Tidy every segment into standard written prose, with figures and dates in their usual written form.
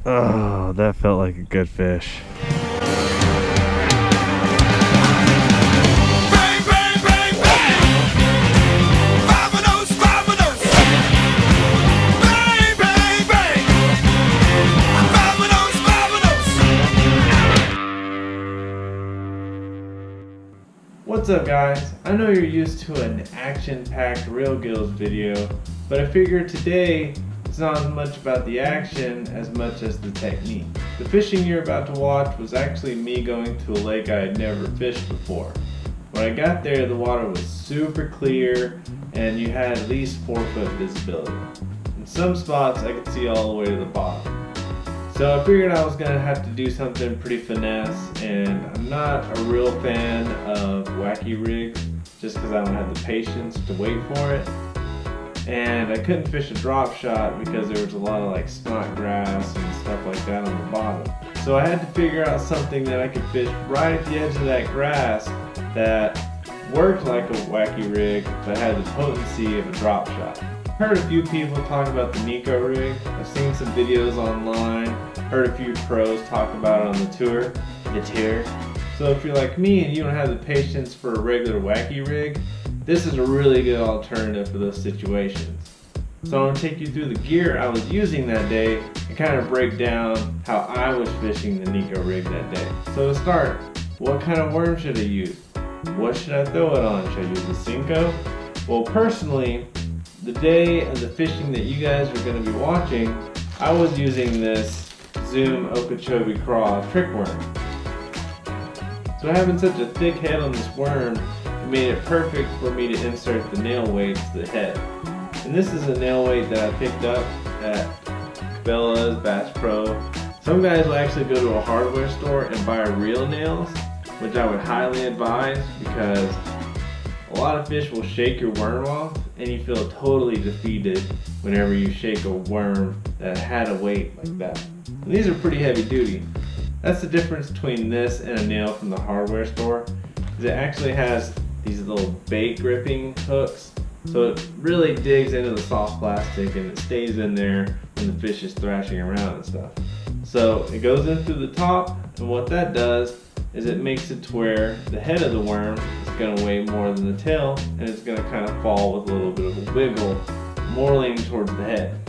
Oh, that felt like a good fish. What's up guys? I know you're used to an action-packed Real Gills video, but I figured today it's not as much about the action as much as the technique. The fishing you're about to watch was actually me going to a lake I had never fished before. When I got there, the water was super clear and you had at least 4-foot visibility. In some spots I could see all the way to the bottom. So I figured I was gonna have to do something pretty finesse, and I'm not a real fan of wacky rigs just because I don't have the patience to wait for it. And I couldn't fish a drop shot because there was a lot of like snot grass and stuff like that on the bottom. So I had to figure out something that I could fish right at the edge of that grass that worked like a wacky rig but had the potency of a drop shot. Heard a few people talk about the Neko rig. I've seen some videos online, heard a few pros talk about it on the tour. So if you're like me and you don't have the patience for a regular wacky rig, this is a really good alternative for those situations. So I'm going to take you through the gear I was using that day and kind of break down how I was fishing the Neko rig that day. So to start, what kind of worm should I use? What should I throw it on? Should I use a Cinco? Well, personally, the day of the fishing that you guys are going to be watching, I was using this Zoom Okeechobee Craw trick worm. So having such a thick head on this worm, it made it perfect for me to insert the nail weight to the head. And this is a nail weight that I picked up at Bella's, Bass Pro. Some guys will actually go to a hardware store and buy real nails, which I would highly advise because a lot of fish will shake your worm off and you feel totally defeated whenever you shake a worm that had a weight like that. And these are pretty heavy duty. That's the difference between this and a nail from the hardware store. It actually has these little bait gripping hooks, so it really digs into the soft plastic and it stays in there when the fish is thrashing around and stuff. So it goes in through the top, and what that does is it makes it to where the head of the worm is going to weigh more than the tail, and it's going to kind of fall with a little bit of a wiggle, more leaning towards the head.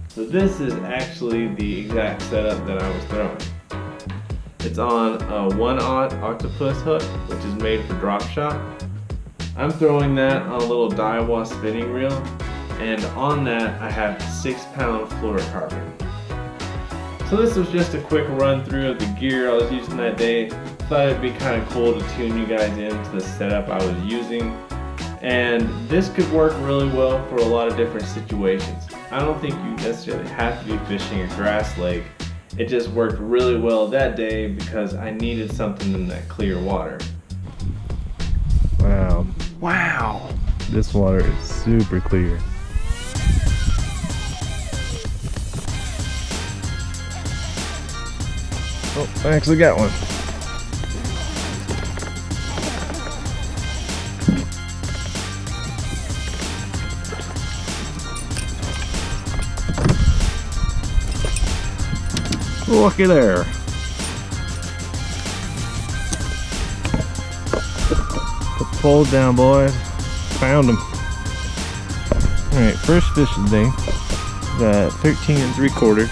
So this is actually the exact setup that I was throwing. It's on a 1/0 octopus hook, which is made for drop shot. I'm throwing that on a little Daiwa spinning reel, and on that I have 6-pound fluorocarbon. So this was just a quick run through of the gear I was using that day. Thought it'd be kind of cool to tune you guys into the setup I was using, and this could work really well for a lot of different situations. I don't think you necessarily have to be fishing a grass lake. It just worked really well that day because I needed something in that clear water. Wow, this water is super clear. Oh, I actually got one. Looky there. Put the fold down, boys. Found them. Alright, first fish of the day. Got 13 3/4.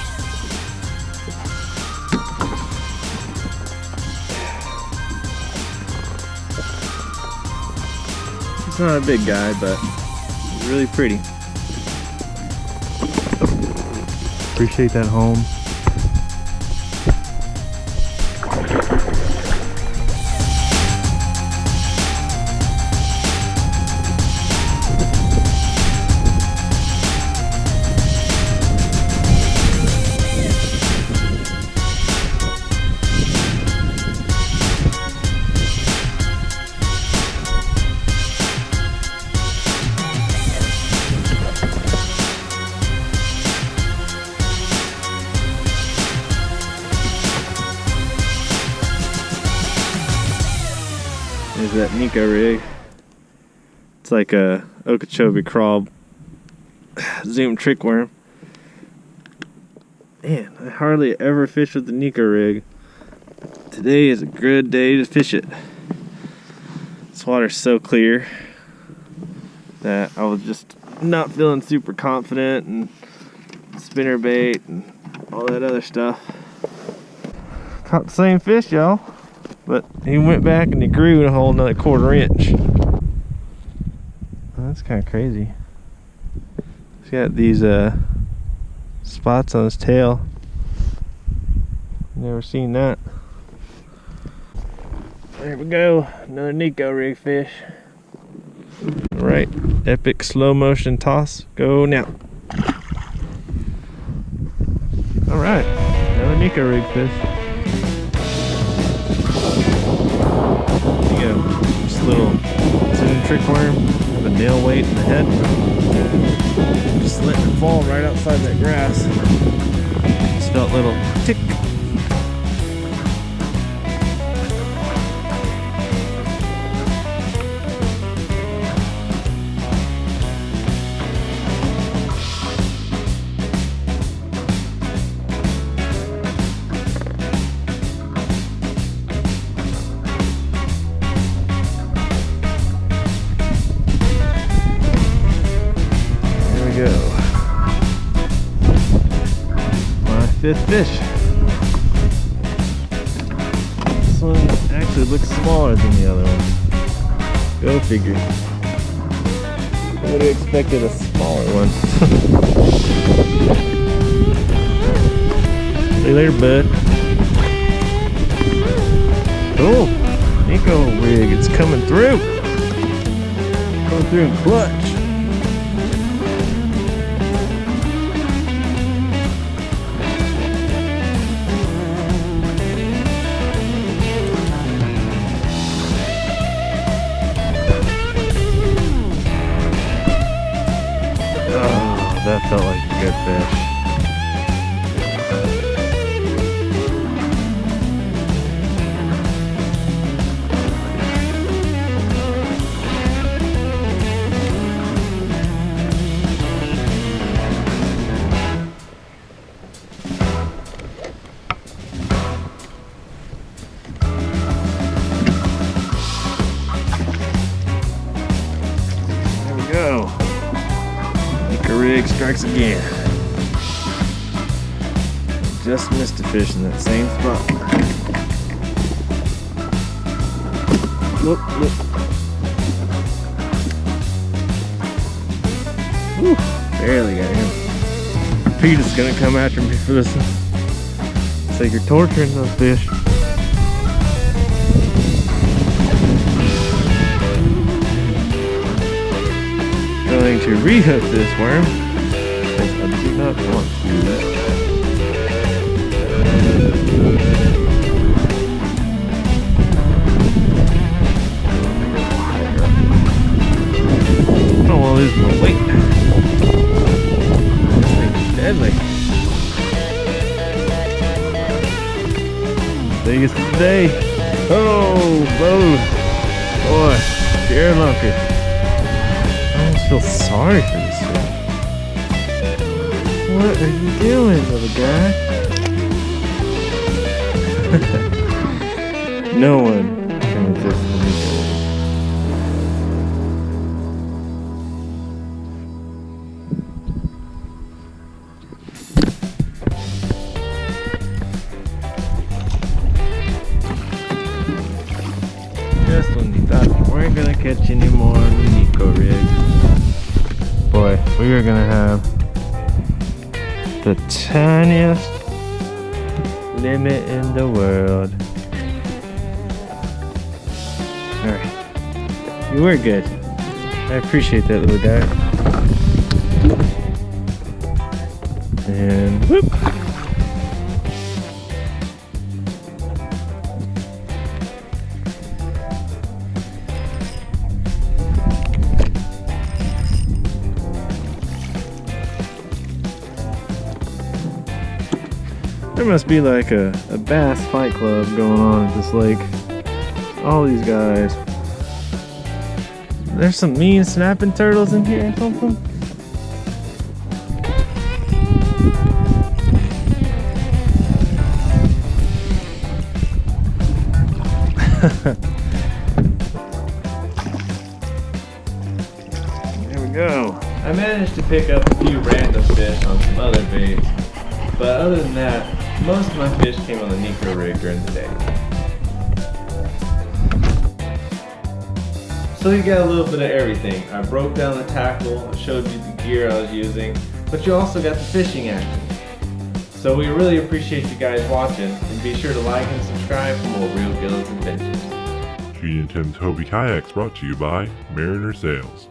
He's not a big guy, but he's really pretty. Appreciate that home. There's that Neko rig. It's like a Okeechobee Craw Zoom trick worm. Man, I hardly ever fish with the Neko rig. Today is a good day to fish it. This water's so clear that I was just not feeling super confident and spinner bait and all that other stuff. Caught the same fish, y'all, but he went back and he grew a whole another 1/4 inch. That's kind of crazy. He's got these spots on his tail. Never seen that. There we go, another Neko rig fish. Alright, epic slow motion toss. Go now. Alright, another Neko rig fish. There you go. Just a little zoom trick worm. Have a nail weight in the head. Just letting it fall right outside that grass. Just felt a little tick. Go. My 5th fish. This one actually looks smaller than the other one. Go figure. I would have expected a smaller one. See you later, bud. Oh, Neko rig, it's coming through. Coming through in clutch. That felt like a good fish. There we go. Rig strikes again. Just missed a fish in that same spot. Look, look. Whew, barely got him. Peter's gonna come after me for this. It's like you're torturing those fish. Going to rehook this worm because I do not want to. I don't want to lose my weight. This thing's deadly. Biggest of the day. Oh, both. Boy, deer lunker. I feel sorry for this fish. What are you doing, little guy? No one can resist the Neko. Just when you thought you weren't gonna catch any more on the Neko rig. Boy, we are gonna have the tiniest limit in the world. Alright. You were good. I appreciate that, little guy. And whoop! There must be like a bass fight club going on at this lake. All these guys. There's some mean snapping turtles in here or something. There we go. I managed to pick up a few random fish on some other baits, but other than that, most of my fish came on the Neko rig during the day. So you got a little bit of everything. I broke down the tackle, I showed you the gear I was using, but you also got the fishing action. So we really appreciate you guys watching, and be sure to like and subscribe for more Real Gills adventures. G and Tim's Hobie Kayaks brought to you by Mariner Sails.